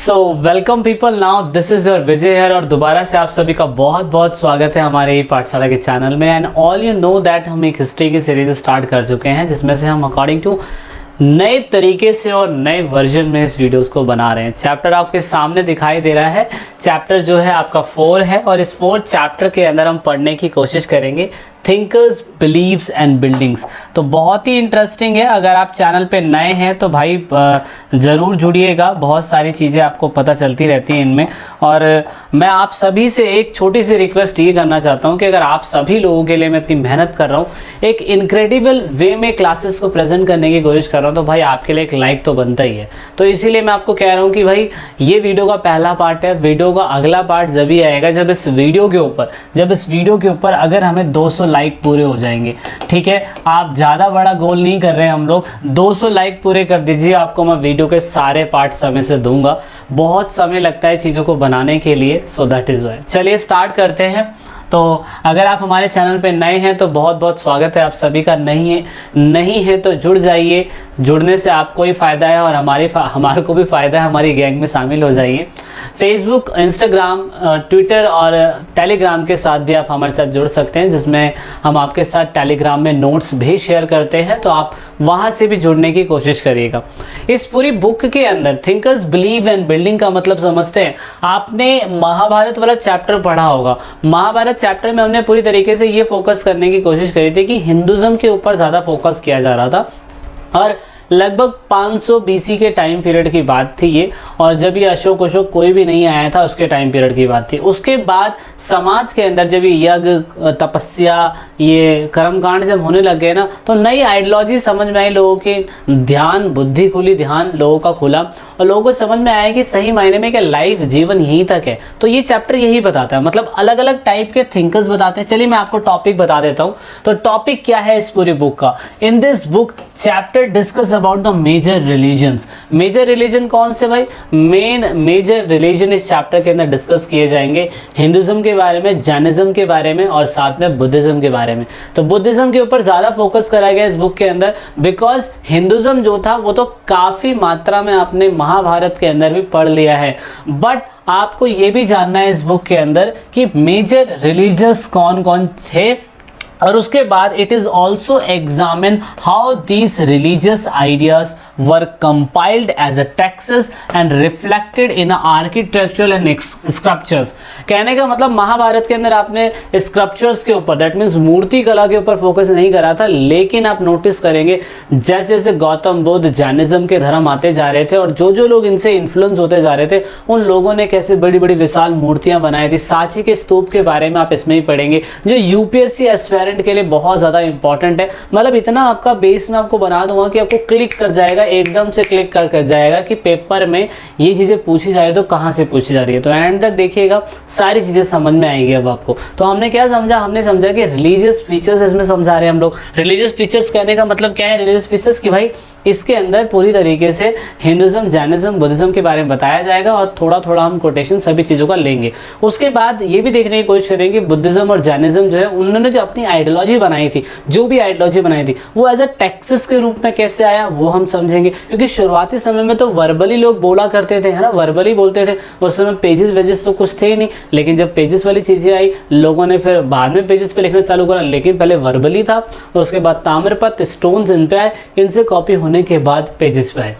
So welcome people, now this is your Vijay here और दोबारा से आप सभी का बहुत बहुत स्वागत है हमारे ई पाठशाला के चैनल में। And all you know that हम एक हिस्ट्री की सीरीज स्टार्ट कर चुके हैं जिसमें से हम अकॉर्डिंग टू नए तरीके से और नए वर्जन में इस वीडियोस को बना रहे हैं। चैप्टर आपके सामने दिखाई दे रहा है, चैप्टर जो है आपका 4 है और इस 4 चैप्टर के अंदर हम पढ़ने की कोशिश करेंगे थिंकर्स, बिलीव्स एंड बिल्डिंग्स। तो बहुत ही इंटरेस्टिंग है। अगर आप चैनल पे नए हैं तो भाई ज़रूर जुड़िएगा, बहुत सारी चीज़ें आपको पता चलती रहती हैं इनमें। और मैं आप सभी से एक छोटी सी रिक्वेस्ट ये करना चाहता हूँ कि अगर आप सभी लोगों के लिए मैं इतनी मेहनत कर रहा हूँ, एक इनक्रेडिबल वे में क्लासेस को प्रेजेंट करने की कोशिश कर रहा हूँ, तो भाई आपके लिए एक लाइक तो बनता ही है। तो इसीलिए मैं आपको कह रहा हूँ कि भाई ये वीडियो का पहला पार्ट है, वीडियो का अगला पार्ट जब ही आएगा जब इस वीडियो के ऊपर अगर हमें 200 लाइक पूरे हो जाएंगे। ठीक है, आप ज़्यादा बड़ा गोल नहीं कर रहे हैं हम लोग, 200 लाइक पूरे कर दीजिए, आपको मैं वीडियो के सारे पार्ट समय से दूंगा। बहुत समय लगता है चीज़ों को बनाने के लिए, सो दैट इज़ वाई। चलिए स्टार्ट करते हैं। तो अगर आप हमारे चैनल पे नए हैं तो बहुत बहुत स्वागत है आप सभी का। नहीं है तो जुड़ जाइए, जुड़ने से आपको ही फ़ायदा है और हमारे को भी फ़ायदा है, हमारी गैंग में शामिल हो जाइए। फेसबुक, इंस्टाग्राम, ट्विटर और टेलीग्राम के साथ भी आप हमारे साथ जुड़ सकते हैं, जिसमें हम आपके साथ टेलीग्राम में नोट्स भी शेयर करते हैं, तो आप वहाँ से भी जुड़ने की कोशिश करिएगा। इस पूरी बुक के अंदर थिंकर्स, बिलीव एंड बिल्डिंग का मतलब समझते हैं। आपने महाभारत वाला चैप्टर पढ़ा होगा। महाभारत चैप्टर में हमने पूरी तरीके से ये फोकस करने की कोशिश करी थी कि हिंदुज़म के ऊपर ज़्यादा फोकस किया जा रहा था और लगभग 500 BC के टाइम पीरियड की बात थी ये, और जब ये अशोक कोई भी नहीं आया था उसके टाइम पीरियड की बात थी। उसके बाद समाज के अंदर जब ये यज्ञ, तपस्या, ये कर्मकांड जब होने लग गए ना, तो नई आइडियोलॉजी समझ में आई, लोगों की ध्यान, बुद्धि खुली, ध्यान लोगों का खुला और लोगों को समझ में आया कि सही मायने में क्या लाइफ, जीवन यहीं तक है। तो ये चैप्टर यही बताता है, मतलब अलग अलग टाइप के थिंकर्स बताते हैं। चलिए मैं आपको टॉपिक बता देता हूँ। तो टॉपिक क्या है इस पूरी बुक का? In this book chapter discuss about the major religions. Major religion कौन से भाई? मेजर रिलीजन इस चैप्टर के अंदर डिस्कस किए जाएंगे। हिंदुज्म के बारे में, जैनिज्म के बारे में और साथ में बुद्धिज्म के बारे में। तो बुद्धिज्म के ऊपर ज़्यादा फोकस कराया गया इस बुक के अंदर, बिकॉज हिंदुज्म जो था वो तो काफ़ी मात्रा में आपने महाभारत के अंदर भी पढ़ लिया है। बट आपको ये भी जानना है इस बुक के अंदर कि मेजर रिलीजियस कौन कौन थे, और उसके बाद it is also examine how these religious ideas were compiled as a texts and reflected in architectural and sculptures. कहने का मतलब महाभारत के अंदर आपने स्क्रप्चर्स के ऊपर, दैट मीन्स मूर्ति कला के ऊपर फोकस नहीं करा था, लेकिन आप नोटिस करेंगे जैसे जैसे गौतम बुद्ध, जैनिज्म के धर्म आते जा रहे थे और जो जो लोग इनसे इन्फ्लुएंस होते जा रहे थे, उन लोगों ने कैसे बड़ी बड़ी विशाल मूर्तियां बनाई थी। सांची के स्तूप के बारे में आप इसमें ही पढ़ेंगे, जो यूपीएससी एस्पायरेंट के लिए बहुत ज़्यादा इंपॉर्टेंट है। मतलब इतना आपका बेस में आपको बना दूंगा कि आपको क्लिक कर जाएगा, एकदम से क्लिक कर जाएगा कि पेपर में ये चीज़ें पूछी जा रही है तो कहाँ से पूछी जा रही है। तो एंड तक देखिएगा, सारी चीज़ें समझ में आएंगी अब आपको। तो हमने क्या समझा? हमने समझा कि रिलीजियस फीचर्स इसमें समझा रहे हैं हम लोग। रिलीजियस फीचर्स कहने का मतलब क्या है? रिलीजियस फीचर्स कि भाई इसके अंदर पूरी तरीके से हिंदुज्म, जैनिज्म, बुद्धिज्म के बारे में बताया जाएगा और थोड़ा थोड़ा हम कोटेशन सभी चीज़ों का लेंगे। उसके बाद ये भी देखने की कोशिश करेंगे बुद्धिज्म और जैनिज्म जो है, उन्होंने जो अपनी आइडियोलॉजी बनाई थी, जो भी आइडियोलॉजी बनाई थी, वो एज अ टेक्सेस के रूप में कैसे आया वो हम समझेंगे। क्योंकि शुरुआती समय में तो वर्बली लोग बोला करते थे, है ना, वर्बली बोलते थे। उस समय पेजेस वेजेस तो कुछ थे ही नहीं, लेकिन जब पेजेस वाली चीज़ें आई, लोगों ने फिर बाद में पेजेस पे लिखना चालू करा, लेकिन पहले वर्बली था। उसके बाद ताम्रपत्र, स्टोन्स इन पे आए, इनसे कॉपी होने के बाद पेजेस पे आए,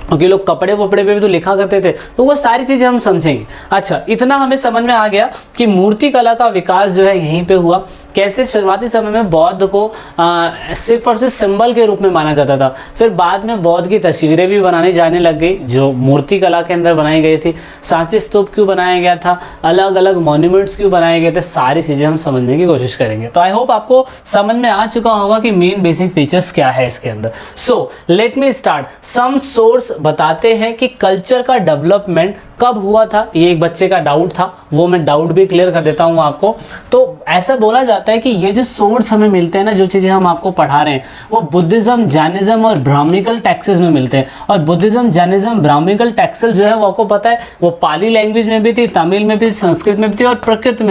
क्योंकि लोग कपड़े वपड़े पे भी तो लिखा करते थे। तो वो सारी चीज़ें हम समझेंगे। अच्छा, इतना हमें समझ में आ गया कि मूर्ति कला का विकास जो है यहीं पे हुआ। कैसे शुरुआती समय में बौद्ध को सिर्फ और सिर्फ सिंबल के रूप में माना जाता था, फिर बाद में बौद्ध की तस्वीरें भी बनाने जाने लग गई जो मूर्ति कला के अंदर बनाई गई थी। सांची स्तूप क्यों बनाया गया था, अलग अलग मॉन्यूमेंट्स क्यों बनाए गए थे, सारी चीज़ें हम समझने की कोशिश करेंगे। तो आई होप आपको समझ में आ चुका होगा कि मेन बेसिक फीचर्स क्या है इसके अंदर। So let me start. Some source बताते हैं कि कल्चर का डेवलपमेंट कब हुआ था। ये एक बच्चे का डाउट था, वो मैं डाउट भी क्लियर कर देता हूँ आपको। तो ऐसा बोला जाता है कि ये जो सोर्स हमें मिलते हैं ना, जो चीज़ें हम आपको पढ़ा रहे हैं, वो बुद्धिज्म, जैनिज्म और ब्राह्मणिकल टेक्सेस में मिलते हैं। और बुद्धिज्म, जैनिज्म, ब्राह्मणिकल टेक्सेस जो है वो आपको पता है वो पाली लैंग्वेज में भी थी, तमिल में भी, संस्कृत में भी थी और प्रकृत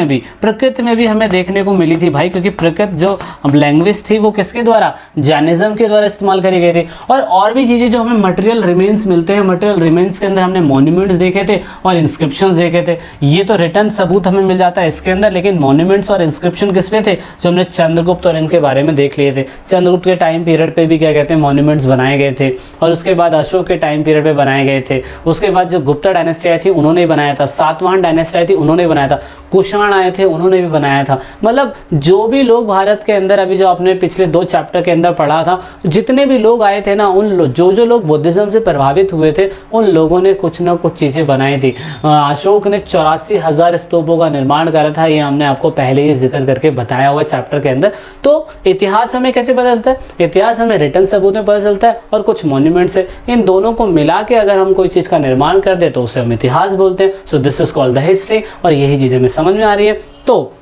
में भी हमें देखने को मिली थी भाई। क्योंकि प्रकृत जो लैंग्वेज थी वो किसके द्वारा? जैनिज्म के द्वारा इस्तेमाल करी गई थी। और भी चीज़ें जो हमें मटेरियल रिमेन्स मिलते हैं, मटेरियल रिमेन्स के अंदर हमने मॉन्यूमेंट्स देखे थे, थे और इंस्क्रिप्शन देखे थे। ये तो रिटर्न सबूत हमें मिल जाता है इसके अंदर, लेकिन मॉन्यूमेंट्स और इंस्क्रिप्शन किस पे थे, जो हमने चंद्रगुप्त और इनके बारे में देख लिए थे। चंद्रगुप्त के टाइम पीरियड पे भी क्या कहते हैं मॉन्यूमेंट्स बनाए गए थे, और उसके बाद अशोक के टाइम पीरियड पे बनाए गए थे। उसके बाद जो गुप्ता डायनेस्टी आई थी उन्होंने बनाया था, सातवाहन डायनेस्टी आई थी उन्होंने बनाया था, कुषाण आए थे उन्होंने भी बनाया था। मतलब जो भी लोग भारत के अंदर, अभी जो आपने पिछले 2 चैप्टर के अंदर पढ़ा था, जितने भी लोग आए थे ना, उन जो लोग बुद्धिज्म से प्रभावित हुए थे उन लोगों ने कुछ ना कुछ चीज़ें बनाई थी। अशोक ने 84,000 स्तूपों का निर्माण करा था, ये हमने आपको पहले ही जिक्र करके बताया हुआ चैप्टर के अंदर। तो इतिहास हमें कैसे पता चलता है, इतिहास हमें रिटर्न सबूत में पता चलता है और कुछ मॉन्यूमेंट से, इन दोनों को मिला के अगर हम कोई चीज़ का निर्माण कर दे तो उसे हम इतिहास बोलते हैं। So this is called the history, और यही चीज़ें हमें समझ में आ रही है। तो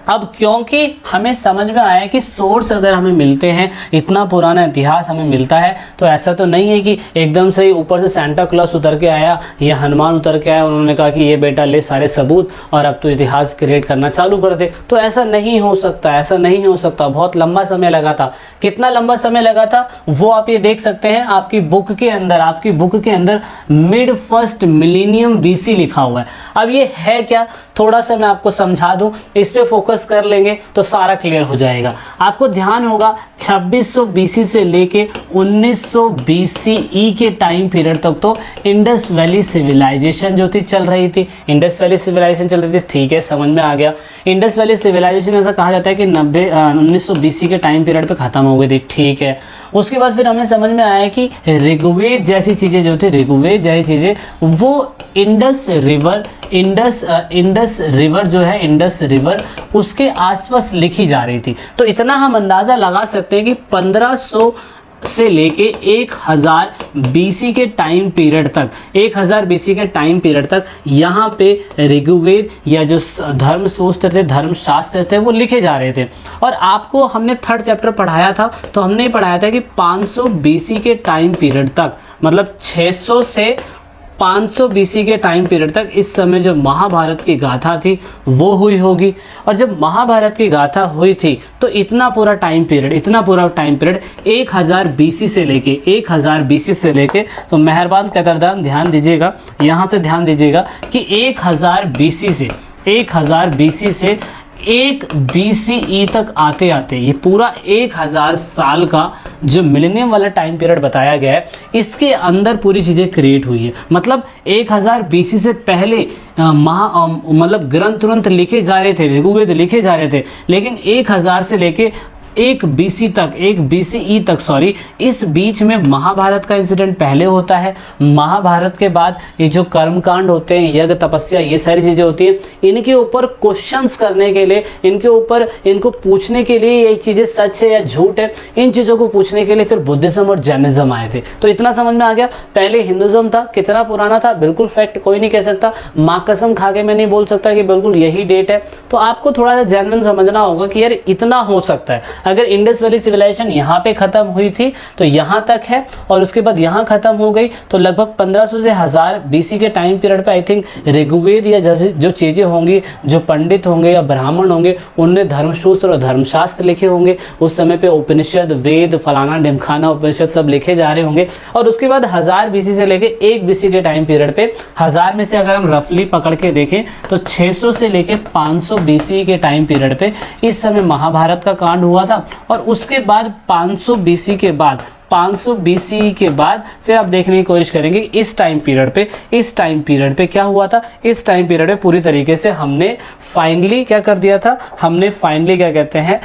अब क्योंकि हमें समझ में आया कि सोर्स अगर हमें मिलते हैं, इतना पुराना इतिहास हमें मिलता है, तो ऐसा तो नहीं है कि एकदम से ही ऊपर से सेंटा क्लॉज उतर के आया या हनुमान उतर के आया, उन्होंने कहा कि ये बेटा ले सारे सबूत और अब तो इतिहास क्रिएट करना चालू कर दे। तो ऐसा नहीं हो सकता, ऐसा नहीं हो सकता। बहुत लंबा समय लगा था। कितना लंबा समय लगा था वो आप ये देख सकते हैं आपकी बुक के अंदर, मिड फर्स्ट मिलीनियम BC लिखा हुआ है। अब ये है क्या, थोड़ा सा मैं आपको समझा दूं, इस पे फोकस कर लेंगे तो सारा क्लियर हो जाएगा। आपको ध्यान होगा 2600 BC से लेके 1900 BCE के टाइम पीरियड तक तो इंडस वैली सिविलाइजेशन जो थी चल रही थी। इंडस वैली सिविलाइजेशन चल रही थी, ठीक है, समझ में आ गया। इंडस वैली सिविलाइजेशन ऐसा कहा जाता है कि 1900 BC के टाइम पीरियड पे खत्म हो गई थी, ठीक है। उसके बाद फिर हमें समझ में आया कि ऋग्वेद जैसी चीज़ें जो थी, ऋग्वेद जैसी चीज़ें वो इंडस रिवर जो है, इंडस रिवर उसके आसपास लिखी जा रही थी। तो इतना हम अंदाज़ा लगा सकते हैं कि 1500 से लेके 1000 BC के टाइम पीरियड तक, 1000 BC के टाइम पीरियड तक यहाँ पे ऋग्वेद या जो धर्मसूत्र थे, धर्मशास्त्र थे, वो लिखे जा रहे थे। और आपको हमने 3rd चैप्टर पढ़ाया था, तो हमने पढ़ाया था कि 500 BC के टाइम पीरियड तक, मतलब 600 से 500 BC के टाइम पीरियड तक, इस समय जो महाभारत की गाथा थी वो हुई होगी। और जब महाभारत की गाथा हुई थी तो इतना पूरा टाइम पीरियड 1000 BC से लेके तो मेहरबान कदरदान ध्यान दीजिएगा, यहाँ से ध्यान दीजिएगा कि 1000 BC से 1 BCE तक आते आते ये पूरा 1000 साल का जो मिलेनियम वाला टाइम पीरियड बताया गया है, इसके अंदर पूरी चीज़ें क्रिएट हुई है। मतलब 1000 BC से पहले मतलब ग्रंथ लिखे जा रहे थे, ऋग्वेद लिखे जा रहे थे, लेकिन 1000 से लेके 1 BCE तक सॉरी, इस बीच में महाभारत का इंसिडेंट पहले होता है। महाभारत के बाद ये जो कर्मकांड होते हैं, यज्ञ तपस्या, ये सारी चीज़ें होती हैं। इनके ऊपर क्वेश्चंस करने के लिए, इनको पूछने के लिए ये चीज़ें सच है या झूठ है, इन चीज़ों को पूछने के लिए फिर बुद्धिज्म और जैनिज्म आए थे। तो इतना समझ में आ गया। पहले हिंदुज्म था, कितना पुराना था बिल्कुल फैक्ट कोई नहीं कह सकता, माँ कसम खा के मैं नहीं बोल सकता कि बिल्कुल यही डेट है। तो आपको थोड़ा सा जेन्युइन समझना होगा कि यार इतना हो सकता है। अगर इंडस वैली सिविलाइजेशन यहाँ पे ख़त्म हुई थी तो यहाँ तक है, और उसके बाद यहाँ ख़त्म हो गई, तो लगभग 1500 से 1000 BC के टाइम पीरियड पे आई थिंक ऋग्वेद या जैसे जो चीज़ें होंगी, जो पंडित होंगे या ब्राह्मण होंगे, उनने धर्मसूत्र और धर्मशास्त्र लिखे होंगे। उस समय पे उपनिषद, वेद, फलाना ढिमखाना उपनिषद सब लिखे जा रहे होंगे। और उसके बाद 1000 BC से लेके 1 BC के टाइम पीरियड पे, 1000 में से अगर हम रफली पकड़ के देखें तो 600 से लेके 500 BC के टाइम पीरियड पे इस समय महाभारत का कांड हुआ था। और उसके बाद 500 BC के बाद फिर आप देखने की कोशिश करेंगे इस टाइम पीरियड पे क्या हुआ था। इस टाइम पीरियड में पूरी तरीके से हमने फाइनली क्या कर दिया था, क्या कहते हैं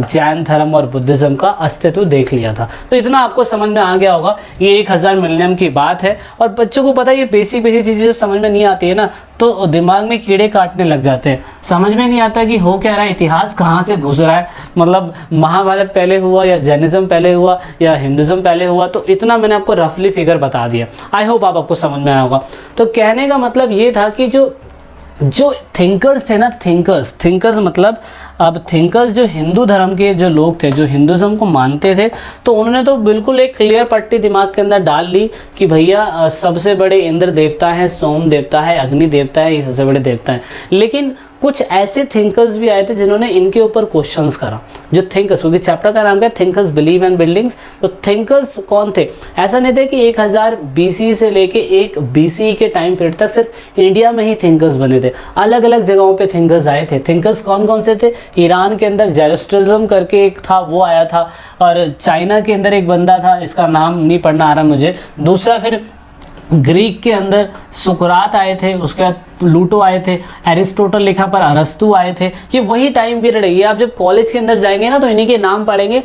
जैन धर्म और बुद्धिज्म का अस्तित्व देख लिया था। तो इतना आपको समझ में आ गया होगा। ये 1000 मिलियन की बात है, और बच्चों को पता है ये बेसिक चीज़ें जब समझ में नहीं आती है ना, तो दिमाग में कीड़े काटने लग जाते हैं, समझ में नहीं आता कि हो क्या रहा है, इतिहास कहाँ से घुस रहा है, मतलब महाभारत पहले हुआ या जैनिज्म पहले हुआ या हिंदुज्म पहले हुआ। तो इतना मैंने आपको रफली फिगर बता दिया। आई होप आपको समझ में आया होगा। तो कहने का मतलब ये था कि जो थिंकर्स थे ना, थिंकर्स मतलब अब थिंकर्स जो हिंदू धर्म के जो लोग थे, जो हिंदुज़म को मानते थे, तो उन्होंने तो बिल्कुल एक क्लियर पट्टी दिमाग के अंदर डाल ली कि भैया सबसे बड़े इंद्र देवता है, सोम देवता है, अग्नि देवता है, ये सबसे बड़े देवता हैं। लेकिन कुछ ऐसे थिंकर्स भी आए थे जिन्होंने इनके ऊपर क्वेश्चंस करा। जो थिंकर्स, क्योंकि चैप्टर का नाम क्या है, थिंकर्स बिलीव एंड बिल्डिंग्स। तो थिंकर्स कौन थे? ऐसा नहीं था कि 1000 BC से लेके 1 BC के टाइम पीरियड तक सिर्फ इंडिया में ही थिंकर्स बने थे, अलग अलग जगहों पे थिंकर्स आए थे। थिंकर्स कौन कौन से थे? ईरान के अंदर ज़ेरोस्ट्रिज्म करके एक था, वो आया था। और चाइना के अंदर एक बंदा था, इसका नाम नहीं पढ़ना आ रहा मुझे। दूसरा फिर ग्रीक के अंदर सुकरात आए थे, उसके बाद प्लूटो आए थे, एरिस्टोटल लिखा पर अरस्तु आए थे। ये वही टाइम पीरियड है। ये आप जब कॉलेज के अंदर जाएंगे ना तो इन्हीं के नाम पढ़ेंगे,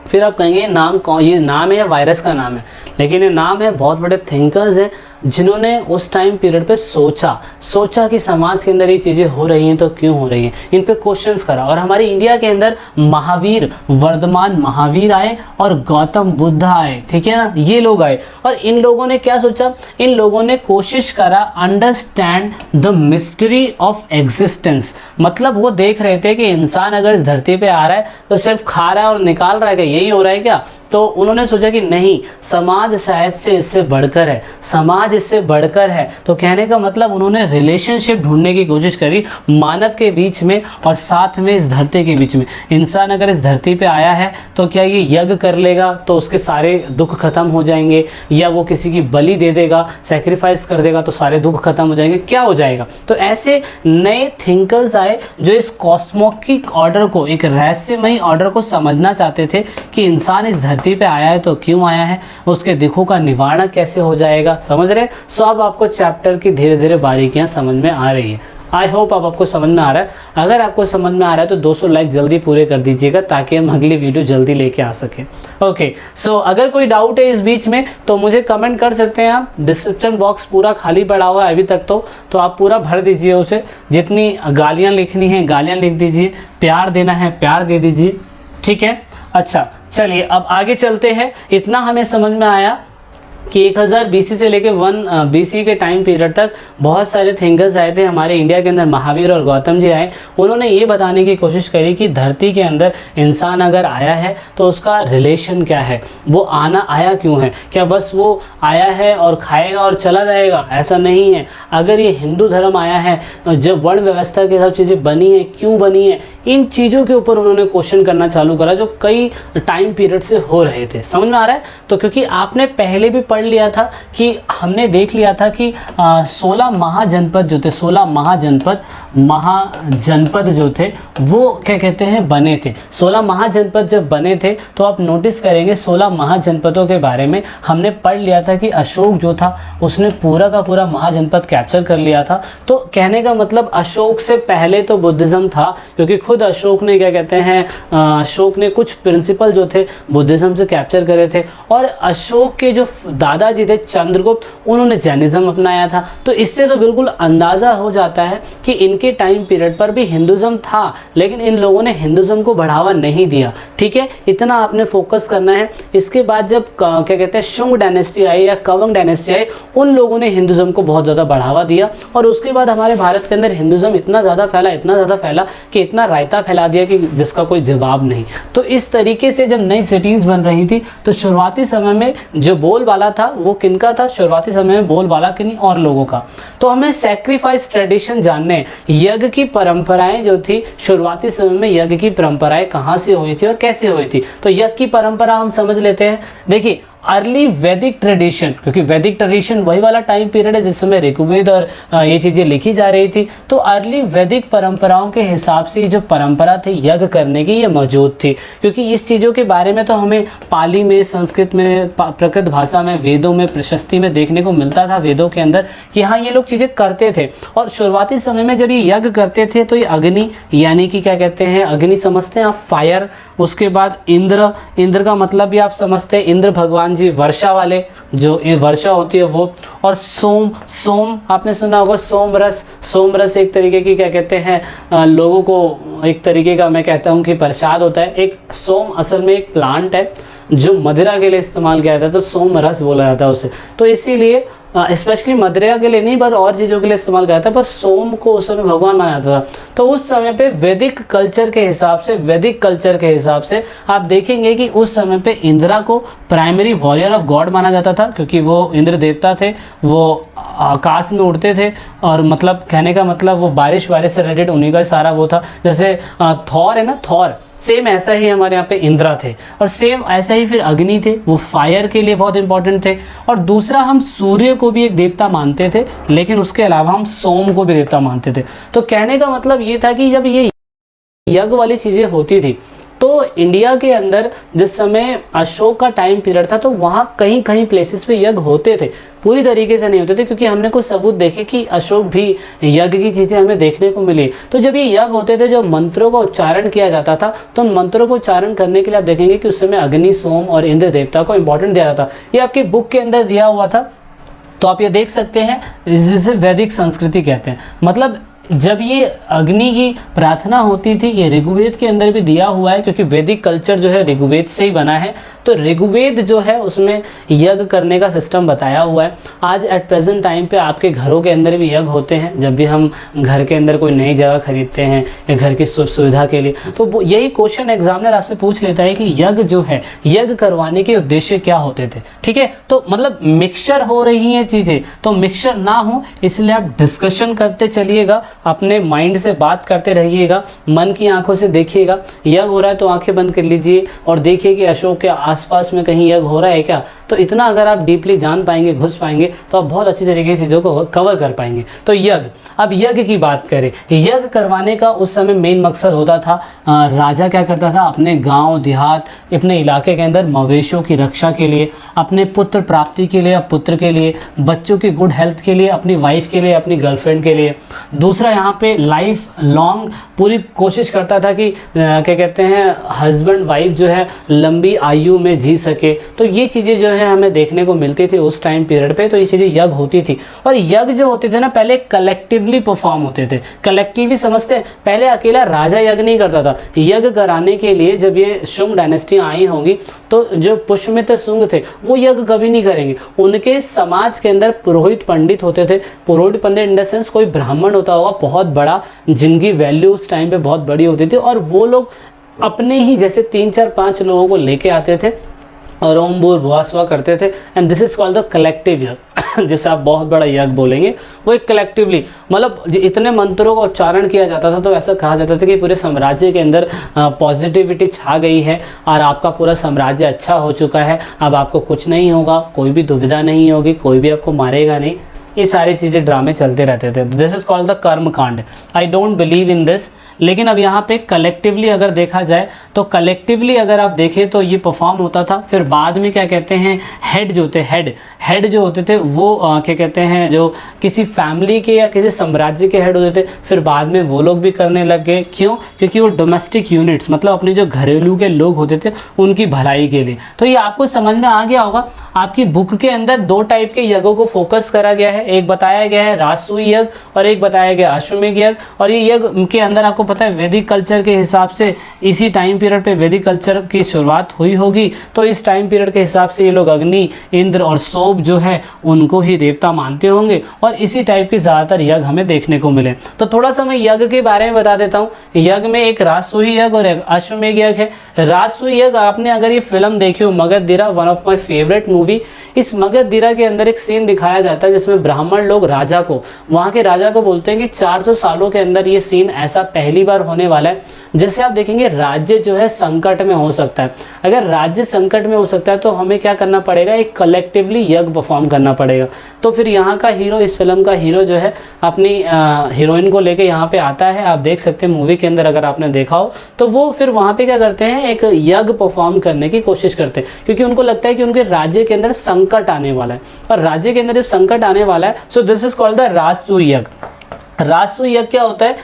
फिर आप कहेंगे नाम कौन, ये नाम है या वायरस का नाम है, लेकिन ये नाम है। बहुत बड़े थिंकर्स हैं जिन्होंने उस टाइम पीरियड पे सोचा कि समाज के अंदर ये चीज़ें हो रही हैं तो क्यों हो रही हैं, इन पे क्वेश्चंस करा। और हमारे इंडिया के अंदर महावीर, वर्धमान महावीर आए और गौतम बुद्ध आए, ठीक है ना, ये लोग आए। और इन लोगों ने क्या सोचा? इन लोगों ने कोशिश करा understand the mystery of existence. मतलब वो देख रहे थे कि इंसान अगर इस धरती पे आ रहा है तो सिर्फ खा रहा है और निकाल रहा है, क्या यही हो रहा है क्या? तो उन्होंने सोचा कि नहीं, समाज शायद से इससे बढ़कर है, समाज इससे बढ़कर है। तो कहने का मतलब उन्होंने रिलेशनशिप ढूंढने की कोशिश करी मानव के बीच में और साथ में इस धरती के बीच में। इंसान अगर इस धरती पे आया है तो क्या ये यज्ञ कर लेगा तो उसके सारे दुख खत्म हो जाएंगे, या वो किसी की बलि दे देगा, सेक्रीफाइस कर देगा तो सारे दुख खत्म हो जाएंगे, क्या हो जाएगा? तो ऐसे नए थिंकर्स आए जो इस कॉस्मोकिक ऑर्डर को, एक रहस्यमयी ऑर्डर को समझना चाहते थे कि इंसान इस धरती पे आया है तो क्यों आया है, उसके दुखों का निवारण कैसे हो जाएगा। समझ रहे? सो अब आपको चैप्टर की धीरे धीरे बारीकियां समझ में आ रही है। आई होप अब आपको समझ में आ रहा है। अगर आपको समझ में आ रहा है तो 200 लाइक जल्दी पूरे कर दीजिएगा ताकि हम अगली वीडियो जल्दी लेके आ सकें। ओके, सो अगर कोई डाउट है इस बीच में तो मुझे कमेंट कर सकते हैं आप। डिस्क्रिप्शन बॉक्स पूरा खाली पड़ा हुआ है अभी तक, तो आप पूरा भर दीजिए उसे। जितनी गालियाँ लिखनी है गालियाँ लिख दीजिए, प्यार देना है प्यार दे दीजिए, ठीक है। अच्छा चलिए अब आगे चलते हैं। इतना हमें समझ में आया कि 1000 BC से लेके 1 BC के टाइम पीरियड तक बहुत सारे थिंकर्स आए थे हमारे इंडिया के अंदर। महावीर और गौतम जी आए, उन्होंने ये बताने की कोशिश करी कि धरती के अंदर इंसान अगर आया है तो उसका रिलेशन क्या है, वो आया क्यों है। क्या बस वो आया है और खाएगा और चला जाएगा? ऐसा नहीं है। अगर ये हिंदू धर्म आया है, जब वर्ण व्यवस्था के सब चीज़ें बनी है, क्यों बनी है, इन चीज़ों के ऊपर उन्होंने क्वेश्चन करना चालू करा जो कई टाइम पीरियड से हो रहे थे। समझ में आ रहा है? तो क्योंकि आपने पहले भी पढ़ लिया था कि हमने देख लिया था कि 16 महाजनपद जो थे, 16 महाजनपद जो थे वो क्या कहते हैं बने थे। 16 महाजनपद जब बने थे तो आप नोटिस करेंगे 16 महाजनपदों के बारे में हमने पढ़ लिया था कि अशोक जो था उसने पूरा का पूरा महाजनपद कैप्चर कर लिया था। तो कहने का मतलब अशोक से पहले तो बुद्धिज़्म था, क्योंकि खुद अशोक ने क्या कहते हैं अशोक ने कुछ प्रिंसिपल जो थे बुद्धिज़्म से कैप्चर करे थे। और अशोक के जो दादाजी थे चंद्रगुप्त, उन्होंने जैनिज्म अपनाया था। तो इससे तो बिल्कुल अंदाज़ा हो जाता है कि इनके टाइम पीरियड पर भी हिंदुज़्म था, लेकिन इन लोगों ने हिंदुज़्म को बढ़ावा नहीं दिया, ठीक है। इतना आपने फोकस करना है। इसके बाद जब क्या कहते हैं शुंग डायनेस्टी आई या कवंग डायनेस्टी आई, उन लोगों ने हिंदुज़्म को बहुत ज़्यादा बढ़ावा दिया। और उसके बाद हमारे भारत के अंदर हिंदुज़्म इतना ज़्यादा फैला कि इतना रायता फैला दिया कि जिसका कोई जवाब नहीं। तो इस तरीके से जब नई सिटीज़ बन रही थी तो शुरुआती समय में जो बोलबाला था वो किनका था? शुरुआती समय में बोलबाला किन्हीं और लोगों का। तो हमें सैक्रिफाइस ट्रेडिशन जानने, यज्ञ की परंपराएं जो थी शुरुआती समय में, यज्ञ की परंपराएं कहाँ से हुई थी और कैसे हुई थी। तो यज्ञ की परंपरा हम समझ लेते हैं। देखिए अर्ली वैदिक ट्रेडिशन, क्योंकि वैदिक ट्रेडिशन वही वाला टाइम पीरियड है जिस समय ऋग्वेद और ये चीज़ें लिखी जा रही थी। तो अर्ली वैदिक परंपराओं के हिसाब से जो परंपरा थी यज्ञ करने की, ये मौजूद थी। क्योंकि इस चीज़ों के बारे में तो हमें पाली में, संस्कृत में, प्राकृत भाषा में, वेदों में, प्रशस्ति में देखने को मिलता था, वेदों के अंदर, कि हाँ ये लोग चीज़ें करते थे। और शुरुआती समय में जब ये यज्ञ करते थे तो ये अग्नि, यानी कि क्या कहते हैं अग्नि समझते हैं आप, फायर। उसके बाद इंद्र का मतलब भी आप समझते हैं, इंद्र भगवान जी, वर्षा वाले, जो ये वर्षा होती है वो। और सोम आपने सुना होगा, सोम रस एक तरीके की क्या कहते हैं लोगों को एक तरीके का मैं कहता हूँ कि प्रसाद होता है। एक सोम असल में एक प्लांट है जो मदिरा के लिए इस्तेमाल किया जाता है, तो सोम रस बोला जाता है उसे। तो इसीलिए स्पेशली मदिरा के लिए नहीं, पर और चीज़ों के लिए इस्तेमाल किया जाता है, पर सोम को उस समय भगवान माना जाता था। तो उस समय पे वैदिक कल्चर के हिसाब से आप देखेंगे कि उस समय पे इंदिरा को प्राइमरी वॉरियर ऑफ गॉड माना जाता था, क्योंकि वो इंद्र देवता थे, वो आकाश में उड़ते थे, और मतलब कहने का मतलब वो बारिश वारिश से रिलेटेड उन्हीं का सारा वो था। जैसे थॉर है ना, थॉर, सेम ऐसा ही हमारे यहाँ पे इंद्रा थे, और सेम ऐसा ही फिर अग्नि थे, वो फायर के लिए बहुत इंपॉर्टेंट थे। और दूसरा हम सूर्य को भी एक देवता मानते थे, लेकिन उसके अलावा हम सोम को भी देवता मानते थे। तो कहने का मतलब ये था कि जब ये यज्ञ वाली चीज़ें होती थी तो इंडिया के अंदर जिस समय अशोक का टाइम पीरियड था तो वहाँ कहीं कहीं प्लेसेस पे यज्ञ होते थे, पूरी तरीके से नहीं होते थे, क्योंकि हमने कुछ सबूत देखे कि अशोक भी यज्ञ की चीज़ें हमें देखने को मिली। तो जब ये यज्ञ होते थे, जो मंत्रों का उच्चारण किया जाता था, तो उन मंत्रों को उच्चारण करने के लिए आप देखेंगे कि उस समय अग्नि, सोम और इंद्र देवता को इंपॉर्टेंट दिया जाता। ये आपकी बुक के अंदर दिया हुआ था, तो आप ये देख सकते हैं, जिसे वैदिक संस्कृति कहते हैं। मतलब जब ये अग्नि की प्रार्थना होती थी, ये ऋग्वेद के अंदर भी दिया हुआ है, क्योंकि वैदिक कल्चर जो है ऋग्वेद से ही बना है। तो ऋग्वेद जो है उसमें यज्ञ करने का सिस्टम बताया हुआ है। आज एट प्रेजेंट टाइम पे आपके घरों के अंदर भी यज्ञ होते हैं, जब भी हम घर के अंदर कोई नई जगह खरीदते हैं या घर की सुख सुविधा के लिए, तो यही क्वेश्चन एग्जामिनर आपसे पूछ लेता है कि यज्ञ जो है, यज्ञ करवाने के उद्देश्य क्या होते थे। ठीक है, तो मतलब मिक्सचर हो रही हैं चीज़ें, तो मिक्सचर ना हो इसलिए आप डिस्कशन करते चलिएगा, अपने माइंड से बात करते रहिएगा, मन की आंखों से देखिएगा। यज्ञ हो रहा है तो आंखें बंद कर लीजिए और देखिए कि अशोक के आसपास में कहीं यज्ञ हो रहा है क्या। तो इतना अगर आप डीपली जान पाएंगे, घुस पाएंगे, तो आप बहुत अच्छी तरीके से चीज़ों को कवर कर पाएंगे। तो यज्ञ, अब यज्ञ की बात करें, यज्ञ करवाने का उस समय मेन मकसद होता था, राजा क्या करता था, अपने गाँव देहात, अपने इलाके के अंदर मवेशियों की रक्षा के लिए, अपने पुत्र प्राप्ति के लिए, पुत्र के लिए, बच्चों की गुड हेल्थ के लिए, अपनी वाइफ के लिए, अपनी गर्लफ्रेंड के लिए। दूसरा यहाँ पे लाइफ लॉन्ग पूरी कोशिश करता था कि क्या कहते हैं, हस्बैंड वाइफ जो है लंबी आयु में जी सके। तो ये चीज़ें जो है हमें देखने को मिलती थी उस टाइम पीरियड पे। तो ये चीज़ें यज्ञ होती थी, और यज्ञ जो होते थे ना पहले कलेक्टिवली परफॉर्म होते थे। कलेक्टिवली समझते हैं, पहले अकेला राजा यज्ञ नहीं करता था। यज्ञ कराने के लिए जब ये शुंग डायनेस्टी आई होंगी, तो जो पुष्यमित्र शुंग थे वो यज्ञ कभी नहीं करेंगे। उनके समाज के अंदर पुरोहित पंडित होते थे। पुरोहित पंडित इन द सेंस कोई ब्राह्मण होता होगा बहुत बड़ा, जिनकी वैल्यू उस टाइम पे बहुत बड़ी होती थी, और वो लोग अपने ही जैसे 3 4 5 लोगों को लेके आते थे और ओम भूर भुवा स्वा करते थे। And this is called the collective यज्ञ। जैसे आप बहुत बड़ा यज्ञ बोलेंगे, वो एक कलेक्टिवली, मतलब इतने मंत्रों का उच्चारण किया जाता था, तो ऐसा कहा जाता था कि पूरे साम्राज्य के अंदर पॉजिटिविटी छा गई है और आपका पूरा साम्राज्य अच्छा हो चुका है। अब आपको कुछ नहीं होगा, कोई भी दुविधा नहीं होगी, कोई भी आपको मारेगा नहीं। ये सारी चीज़ें ड्रामे चलते रहते थे। दिस इज कॉल्ड द कर्म कांड। I don't believe in this. लेकिन अब यहाँ पे कलेक्टिवली अगर देखा जाए, तो कलेक्टिवली अगर आप देखें तो ये परफॉर्म होता था। फिर बाद में क्या कहते हैं, हेड जो होते, हेड जो होते थे वो क्या कहते हैं, जो किसी फैमिली के या किसी साम्राज्य के हेड होते थे, फिर बाद में वो लोग भी करने लग गए। क्यों? क्योंकि वो डोमेस्टिक यूनिट्स, मतलब अपने जो घरेलू के लोग होते थे उनकी भलाई के लिए। तो ये आपको समझ में आ गया होगा। आपकी बुक के अंदर 2 टाइप के यज्ञों को फोकस करा गया है। एक बताया गया है राजसूय यज्ञ और एक बताया गया अश्वमेध यज्ञ। और ये यज्ञ के अंदर आपको पता है वैदिक कल्चर के हिसाब से इसी टाइम पीरियड पे वैदिक कल्चर की शुरुआत हुई होगी। तो इस टाइम पीरियड के हिसाब से ये लोग अग्नि, इंद्र और सोम जो है उनको ही देवता मानते होंगे, और इसी टाइप के ज़्यादातर यज्ञ हमें देखने को मिले। तो थोड़ा सा मैं यज्ञ के बारे में बता देता हूँ। यज्ञ में एक राजसूय यज्ञ और एक अश्वमेध यज्ञ है। राजसूय यज्ञ, आपने अगर ये फिल्म देखी हो Magadheera, one of my favourite movie, इस मगधीरा के अंदर एक सीन दिखाया जाता है जिसमें ब्राह्मण लोग राजा को, वहाँ के राजा को बोलते हैं कि 400 सालों के अंदर ये सीन ऐसा पहली बार होने वाला है। जैसे आप देखेंगे राज्य जो है संकट में हो सकता है। अगर राज्य संकट में हो सकता है तो हमें क्या करना पड़ेगा, एक कलेक्टिवली यज्ञ परफॉर्म करना पड़ेगा। तो फिर यहाँ का हीरो, इस फिल्म का हीरो जो है अपनी हीरोइन को लेके यहाँ पे आता है। आप देख सकते हैं मूवी के अंदर, अगर आपने देखा हो तो वो फिर वहाँ पे क्या करते हैं, एक यज्ञ परफॉर्म करने की कोशिश करते हैं, क्योंकि उनको लगता है कि उनके राज्य के अंदर संकट आने वाला है। और राज्य के अंदर जब संकट आने वाला है, so this is called the राजसूय यज्ञ। राजसूय यज्ञ क्या होता है,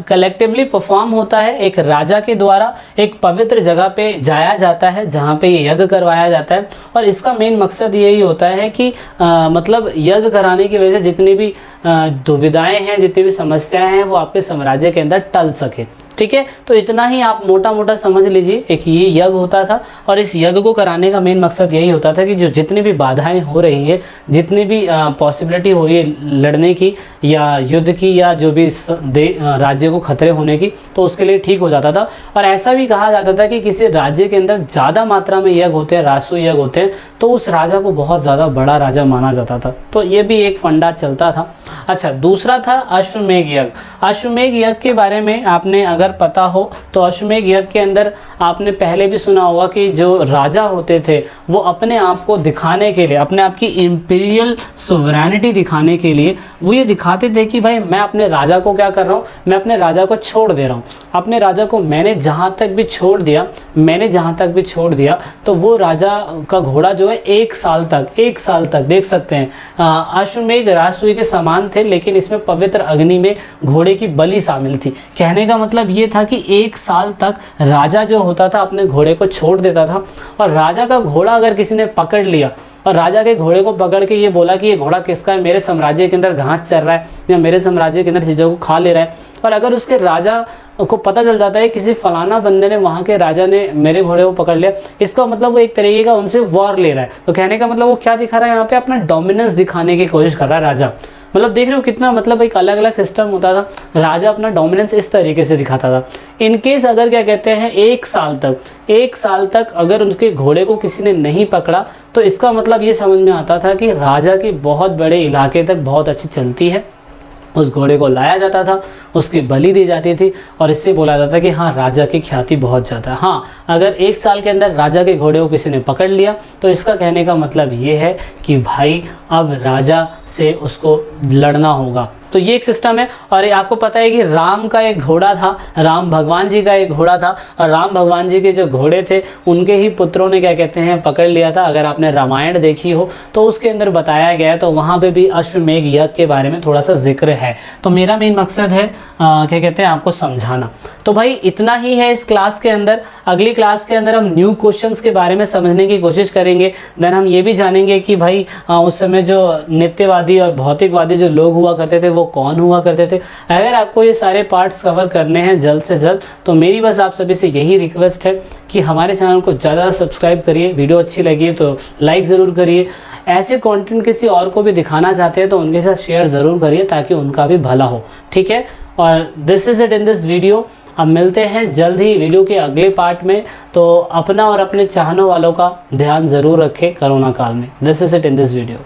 कलेक्टिवली परफॉर्म होता है। एक राजा के द्वारा एक पवित्र जगह पे जाया जाता है जहाँ पे ये यज्ञ करवाया जाता है। और इसका मेन मकसद यही होता है कि मतलब यज्ञ कराने की वजह से जितनी भी दुविधाएं हैं, जितनी भी समस्याएं हैं, वो आपके साम्राज्य के अंदर टल सके। ठीक है। तो इतना ही आप मोटा मोटा समझ लीजिए, एक ये यज्ञ होता था और इस यज्ञ को कराने का मेन मकसद यही होता था कि जो जितनी भी बाधाएं हो रही है, जितनी भी पॉसिबिलिटी हो रही है लड़ने की या युद्ध की या जो भी राज्य को खतरे होने की, तो उसके लिए ठीक हो जाता था। और ऐसा भी कहा जाता था कि किसी राज्य के अंदर ज़्यादा मात्रा में यज्ञ होते हैं, राजसूय यज्ञ होते हैं, तो उस राजा को बहुत ज़्यादा बड़ा राजा माना जाता था। तो ये भी एक फंडा चलता था। अच्छा, दूसरा था अश्वमेध यज्ञ। अश्वमेध यज्ञ के बारे में आपने अगर पता हो तो अश्वमेध यज्ञ के अंदर आपने पहले भी सुना होगा कि जो राजा होते थे वो अपने आप को दिखाने के लिए, अपने आप की इंपीरियल सोवरेनिटी दिखाने के लिए वो ये दिखाते थे कि भाई मैं अपने राजा को क्या कर रहा हूँ, मैं अपने राजा को छोड़ दे रहा हूँ। अपने राजा को मैंने जहाँ तक भी छोड़ दिया, तो वो राजा का घोड़ा जो है 1 साल तक देख सकते हैं अश्वमेध राजसूय के समान थे, लेकिन इसमें पवित्र अग्नि में घोड़े की बलि शामिल थी। कहने का मतलब ये था कि 1 साल तक राजा जो होता था अपने घोड़े को छोड़ देता था, और राजा का घोड़ा अगर किसी ने पकड़ लिया और राजा के घोड़े को पकड़ के ये बोला कि ये घोड़ा किसका है, मेरे साम्राज्य के अंदर घास चर रहा है या मेरे साम्राज्य के अंदर चीज़ों को खा ले रहा है, और अगर उसके राजा को पता चल जाता है किसी फलाना बंदे ने, वहाँ के राजा ने मेरे घोड़े को पकड़ लिया, इसका मतलब वो एक तरीके का उनसे वॉर ले रहा है। तो कहने का मतलब वो क्या दिखा रहा है यहाँ पे, अपना डोमिनेंस दिखाने की कोशिश कर रहा है राजा। मतलब देख रहे हो कितना, मतलब एक अलग अलग सिस्टम होता था। राजा अपना डोमिनेंस इस तरीके से दिखाता था। इनकेस अगर क्या कहते हैं 1 साल तक अगर उनके घोड़े को किसी ने नहीं पकड़ा, तो इसका मतलब ये समझ में आता था कि राजा की बहुत बड़े इलाके तक बहुत अच्छी चलती है। उस घोड़े को लाया जाता था, उसकी बलि दी जाती थी, और इससे बोला जाता कि हाँ राजा की ख्याति बहुत ज़्यादा है। हाँ, अगर 1 साल के अंदर राजा के घोड़े को किसी ने पकड़ लिया, तो इसका कहने का मतलब ये है कि भाई अब राजा से उसको लड़ना होगा। तो ये एक सिस्टम है। और आपको पता है कि राम का एक घोड़ा था, राम भगवान जी का एक घोड़ा था, और राम भगवान जी के जो घोड़े थे उनके ही पुत्रों ने क्या कहते हैं पकड़ लिया था। अगर आपने रामायण देखी हो तो उसके अंदर बताया गया है, तो वहाँ पे भी अश्वमेध यज्ञ के बारे में थोड़ा सा जिक्र है। तो मेरा मेन मकसद है क्या कहते हैं आपको समझाना। तो भाई इतना ही है इस क्लास के अंदर। अगली क्लास के अंदर हम न्यू क्वेश्चंस के बारे में समझने की कोशिश करेंगे। देन हम ये भी जानेंगे कि भाई उस समय जो नित्यवादी और भौतिकवादी जो लोग हुआ करते थे वो कौन हुआ करते थे। अगर आपको ये सारे पार्ट्स कवर करने हैं जल्द से जल्द, तो मेरी बस आप सभी से यही रिक्वेस्ट है कि हमारे चैनल को ज़्यादा सब्सक्राइब करिए, वीडियो अच्छी लगी है तो लाइक ज़रूर करिए। ऐसे कंटेंट किसी और को भी दिखाना चाहते हैं तो उनके साथ शेयर ज़रूर करिए ताकि उनका भी भला हो, ठीक है। और this is it in this video. अब मिलते हैं जल्द ही वीडियो के अगले पार्ट में। तो अपना और अपने चाहने वालों का ध्यान ज़रूर रखें कोरोना काल में। This is it in this video.